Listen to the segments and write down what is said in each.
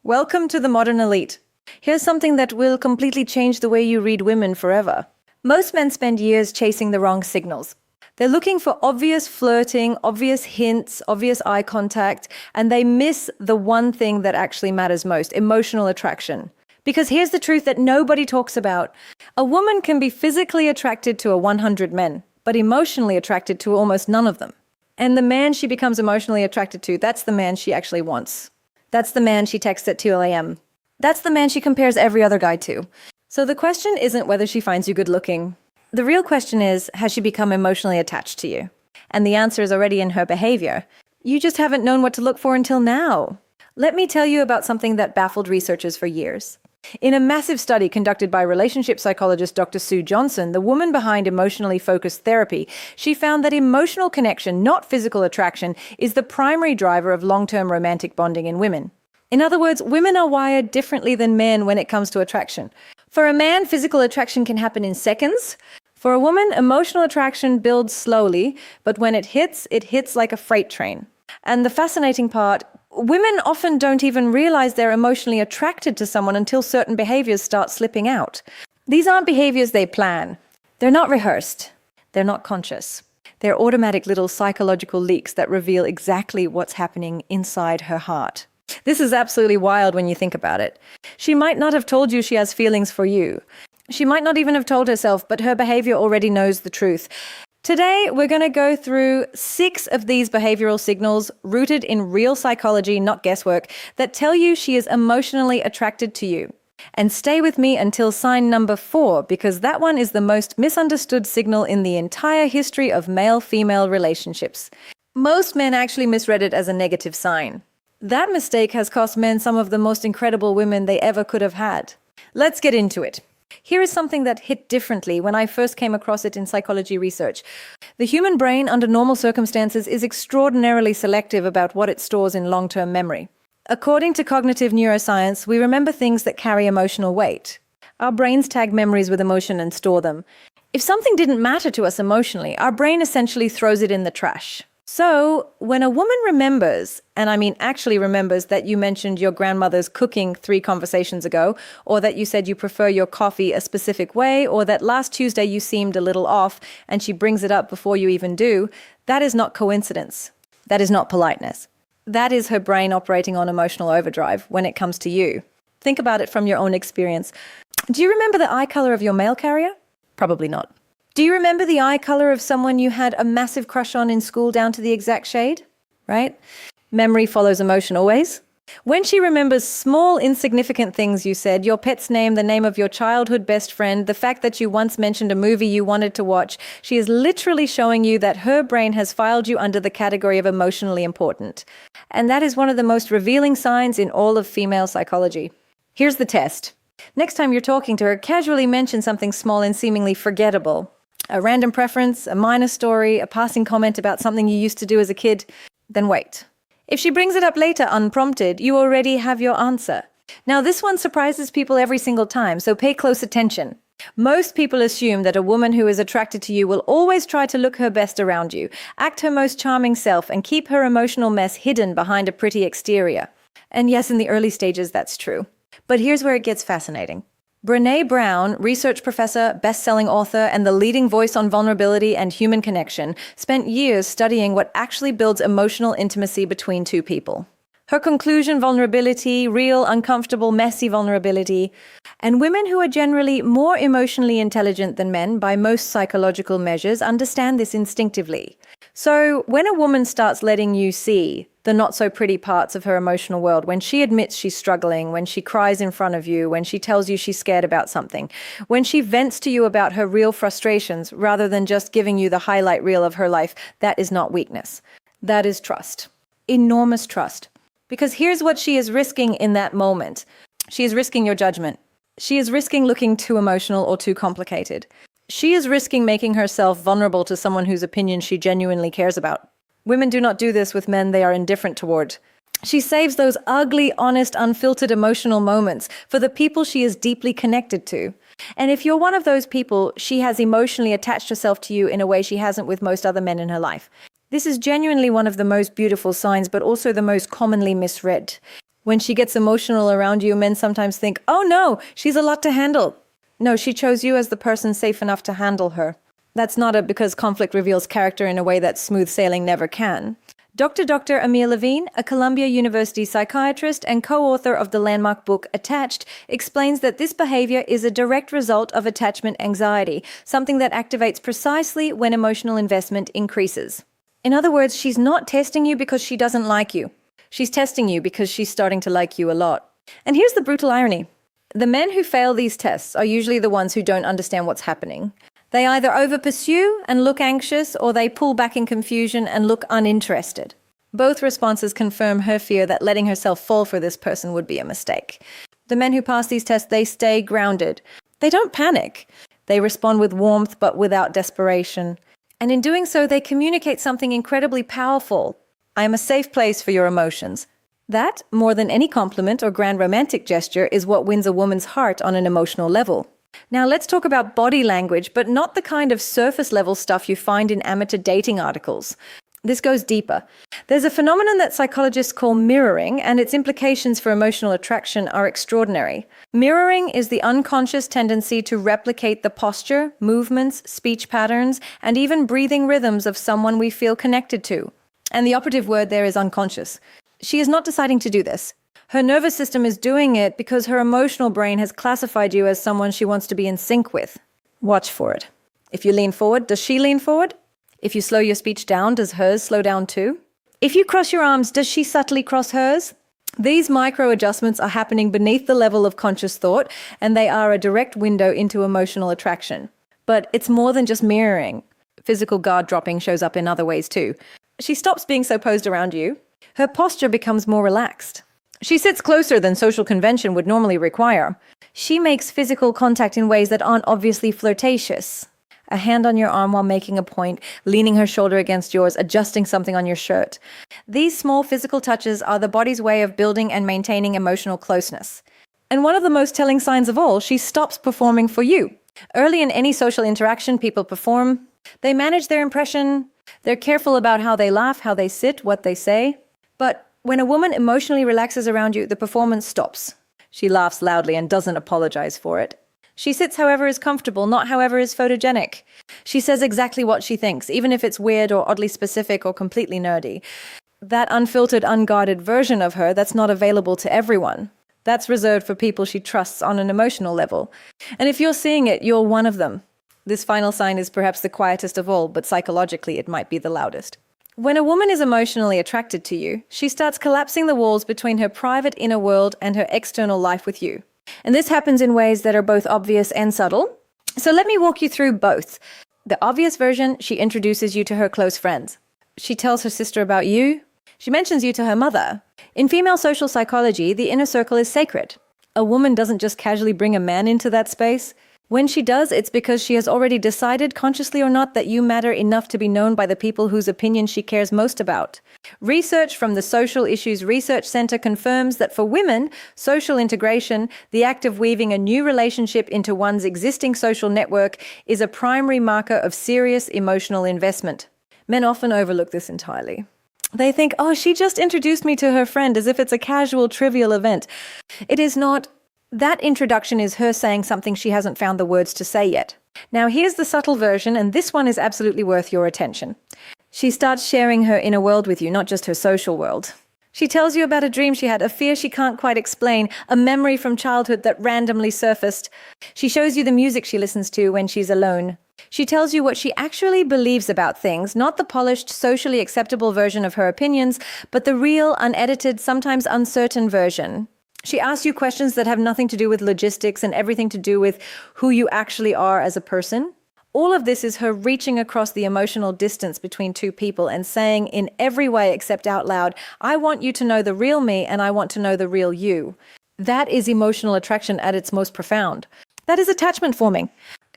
Welcome to the modern elite. Here's something that will completely change the way you read women forever. Most men spend years chasing the wrong signals. They're looking for obvious flirting, obvious hints, obvious eye contact, and they miss the one thing that actually matters most, emotional attraction. Because here's the truth that nobody talks about. A woman can be physically attracted to 100 men, but emotionally attracted to almost none of them. And the man she becomes emotionally attracted to, that's the man she actually wants. That's the man she texts at 2 a.m. That's the man she compares every other guy to. So the question isn't whether she finds you good looking. The real question is, has she become emotionally attached to you? And the answer is already in her behavior. You just haven't known what to look for until now. Let me tell you about something that baffled researchers for years. In a massive study conducted by relationship psychologist Dr. Sue Johnson, the woman behind emotionally focused therapy, she found that emotional connection, not physical attraction, is the primary driver of long-term romantic bonding in women. In other words, women are wired differently than men when it comes to attraction. For a man, physical attraction can happen in seconds. For a woman, emotional attraction builds slowly, but when it hits like a freight train. And the fascinating part, women often don't even realize they're emotionally attracted to someone until certain behaviors start slipping out. These aren't behaviors they plan. They're not rehearsed. They're not conscious. They're automatic little psychological leaks that reveal exactly what's happening inside her heart. This is absolutely wild when you think about it. She might not have told you she has feelings for you. She might not even have told herself, but her behavior already knows the truth. Today, we're going to go through 6 of these behavioral signals rooted in real psychology, not guesswork, that tell you she is emotionally attracted to you. And stay with me until sign number 4, because that one is the most misunderstood signal in the entire history of male-female relationships. Most men actually misread it as a negative sign. That mistake has cost men some of the most incredible women they ever could have had. Let's get into it. Here is something that hit differently when I first came across it in psychology research. The human brain, under normal circumstances, is extraordinarily selective about what it stores in long-term memory. According to cognitive neuroscience, we remember things that carry emotional weight. Our brains tag memories with emotion and store them. If something didn't matter to us emotionally, our brain essentially throws it in the trash. So, when a woman remembers, and I mean actually remembers that you mentioned your grandmother's cooking 3 conversations ago, or that you said you prefer your coffee a specific way, or that last Tuesday you seemed a little off, and she brings it up before you even do, that is not coincidence. That is not politeness. That is her brain operating on emotional overdrive when it comes to you. Think about it from your own experience. Do you remember the eye color of your mail carrier? Probably not. Do you remember the eye color of someone you had a massive crush on in school down to the exact shade? Right? Memory follows emotion always. When she remembers small, insignificant things you said, your pet's name, the name of your childhood best friend, the fact that you once mentioned a movie you wanted to watch, she is literally showing you that her brain has filed you under the category of emotionally important. And that is one of the most revealing signs in all of female psychology. Here's the test. Next time you're talking to her, casually mention something small and seemingly forgettable. A random preference, a minor story, a passing comment about something you used to do as a kid, then wait. If she brings it up later unprompted, you already have your answer. Now, this one surprises people every single time, so pay close attention. Most people assume that a woman who is attracted to you will always try to look her best around you, act her most charming self, and keep her emotional mess hidden behind a pretty exterior. And yes, in the early stages, that's true. But here's where it gets fascinating. Brené Brown, research professor, best-selling author, and the leading voice on vulnerability and human connection, spent years studying what actually builds emotional intimacy between 2 people. Her conclusion, vulnerability, real, uncomfortable, messy vulnerability. And women who are generally more emotionally intelligent than men by most psychological measures understand this instinctively. So when a woman starts letting you see the not-so-pretty parts of her emotional world, when she admits she's struggling, when she cries in front of you, when she tells you she's scared about something, when she vents to you about her real frustrations rather than just giving you the highlight reel of her life, that is not weakness. That is trust. Enormous trust. Because here's what she is risking in that moment. She is risking your judgment. She is risking looking too emotional or too complicated. She is risking making herself vulnerable to someone whose opinion she genuinely cares about. Women do not do this with men they are indifferent toward. She saves those ugly, honest, unfiltered emotional moments for the people she is deeply connected to. And if you're one of those people, she has emotionally attached herself to you in a way she hasn't with most other men in her life. This is genuinely one of the most beautiful signs, but also the most commonly misread. When she gets emotional around you, men sometimes think, oh no, she's a lot to handle. No, she chose you as the person safe enough to handle her. That's not because conflict reveals character in a way that smooth sailing never can. Dr. Amir Levine, a Columbia University psychiatrist and co-author of the landmark book Attached, explains that this behavior is a direct result of attachment anxiety, something that activates precisely when emotional investment increases. In other words, she's not testing you because she doesn't like you. She's testing you because she's starting to like you a lot. And here's the brutal irony. The men who fail these tests are usually the ones who don't understand what's happening. They either over-pursue and look anxious, or they pull back in confusion and look uninterested. Both responses confirm her fear that letting herself fall for this person would be a mistake. The men who pass these tests, they stay grounded. They don't panic. They respond with warmth but without desperation. And in doing so, they communicate something incredibly powerful. I am a safe place for your emotions. That, more than any compliment or grand romantic gesture, is what wins a woman's heart on an emotional level. Now let's talk about body language, but not the kind of surface-level stuff you find in amateur dating articles. This goes deeper. There's a phenomenon that psychologists call mirroring, and its implications for emotional attraction are extraordinary. Mirroring is the unconscious tendency to replicate the posture, movements, speech patterns, and even breathing rhythms of someone we feel connected to. And the operative word there is unconscious. She is not deciding to do this. Her nervous system is doing it because her emotional brain has classified you as someone she wants to be in sync with. Watch for it. If you lean forward, does she lean forward? If you slow your speech down, does hers slow down too? If you cross your arms, does she subtly cross hers? These micro adjustments are happening beneath the level of conscious thought, and they are a direct window into emotional attraction. But it's more than just mirroring. Physical guard dropping shows up in other ways too. She stops being so posed around you. Her posture becomes more relaxed. She sits closer than social convention would normally require. She makes physical contact in ways that aren't obviously flirtatious. A hand on your arm while making a point, leaning her shoulder against yours, adjusting something on your shirt. These small physical touches are the body's way of building and maintaining emotional closeness. And one of the most telling signs of all, she stops performing for you. Early in any social interaction, people perform. They manage their impression. They're careful about how they laugh, how they sit, what they say. But when a woman emotionally relaxes around you, the performance stops. She laughs loudly and doesn't apologize for it. She sits however is comfortable, not however is photogenic. She says exactly what she thinks, even if it's weird or oddly specific or completely nerdy. That unfiltered, unguarded version of her that's not available to everyone. That's reserved for people she trusts on an emotional level. And if you're seeing it, you're one of them. This final sign is perhaps the quietest of all, but psychologically it might be the loudest. When a woman is emotionally attracted to you, she starts collapsing the walls between her private inner world and her external life with you. And this happens in ways that are both obvious and subtle. So let me walk you through both. The obvious version, she introduces you to her close friends. She tells her sister about you. She mentions you to her mother. In female social psychology, the inner circle is sacred. A woman doesn't just casually bring a man into that space. When she does, it's because she has already decided, consciously or not, that you matter enough to be known by the people whose opinion she cares most about. Research from the Social Issues Research Center confirms that for women, social integration, the act of weaving a new relationship into one's existing social network, is a primary marker of serious emotional investment. Men often overlook this entirely. They think, oh, she just introduced me to her friend as if it's a casual, trivial event. It is not. That introduction is her saying something she hasn't found the words to say yet. Now here's the subtle version, and this one is absolutely worth your attention. She starts sharing her inner world with you, not just her social world. She tells you about a dream she had, a fear she can't quite explain, a memory from childhood that randomly surfaced. She shows you the music she listens to when she's alone. She tells you what she actually believes about things, not the polished, socially acceptable version of her opinions, but the real, unedited, sometimes uncertain version. She asks you questions that have nothing to do with logistics and everything to do with who you actually are as a person. All of this is her reaching across the emotional distance between two people and saying in every way except out loud, I want you to know the real me and I want to know the real you. That is emotional attraction at its most profound. That is attachment forming.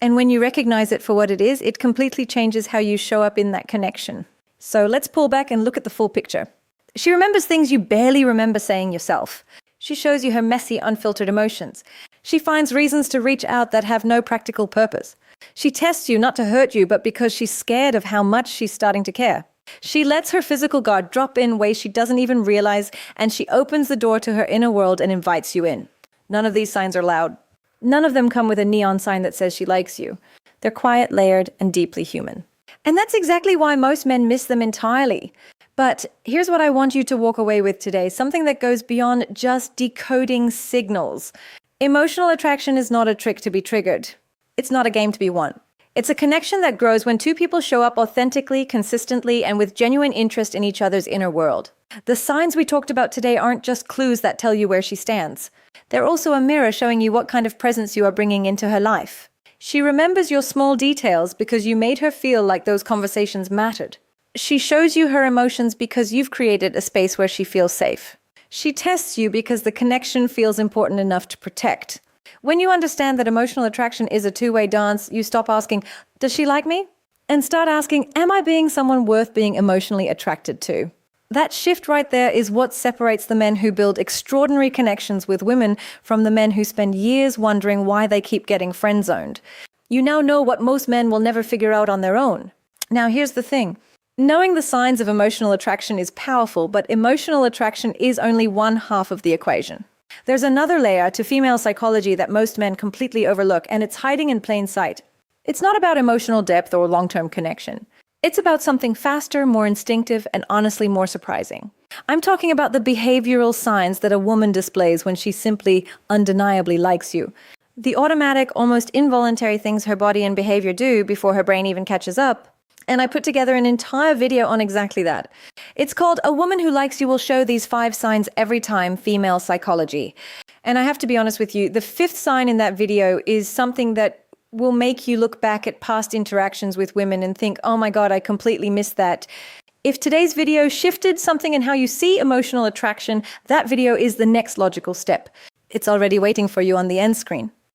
And when you recognize it for what it is, it completely changes how you show up in that connection. So let's pull back and look at the full picture. She remembers things you barely remember saying yourself. She shows you her messy, unfiltered emotions. She finds reasons to reach out that have no practical purpose. She tests you not to hurt you, but because she's scared of how much she's starting to care. She lets her physical guard drop in ways she doesn't even realize, and she opens the door to her inner world and invites you in. None of these signs are loud. None of them come with a neon sign that says she likes you. They're quiet, layered, and deeply human. And that's exactly why most men miss them entirely. But here's what I want you to walk away with today, something that goes beyond just decoding signals. Emotional attraction is not a trick to be triggered. It's not a game to be won. It's a connection that grows when two people show up authentically, consistently, and with genuine interest in each other's inner world. The signs we talked about today aren't just clues that tell you where she stands. They're also a mirror showing you what kind of presence you are bringing into her life. She remembers your small details because you made her feel like those conversations mattered. She shows you her emotions because you've created a space where she feels safe. She tests you because the connection feels important enough to protect. When you understand that emotional attraction is a two-way dance, you stop asking, "Does she like me?" and start asking, "Am I being someone worth being emotionally attracted to?" That shift right there is what separates the men who build extraordinary connections with women from the men who spend years wondering why they keep getting friend-zoned. You now know what most men will never figure out on their own. Now, here's the thing. Knowing the signs of emotional attraction is powerful, but emotional attraction is only one half of the equation. There's another layer to female psychology that most men completely overlook, and it's hiding in plain sight. It's not about emotional depth or long-term connection. It's about something faster, more instinctive, and honestly more surprising. I'm talking about the behavioral signs that a woman displays when she simply, undeniably likes you. The automatic, almost involuntary things her body and behavior do before her brain even catches up. And I put together an entire video on exactly that. It's called "A Woman Who Likes You Will Show These 5 Signs Every Time, Female Psychology." And I have to be honest with you, the 5th sign in that video is something that will make you look back at past interactions with women and think, "Oh my God, I completely missed that." If today's video shifted something in how you see emotional attraction, that video is the next logical step. It's already waiting for you on the end screen.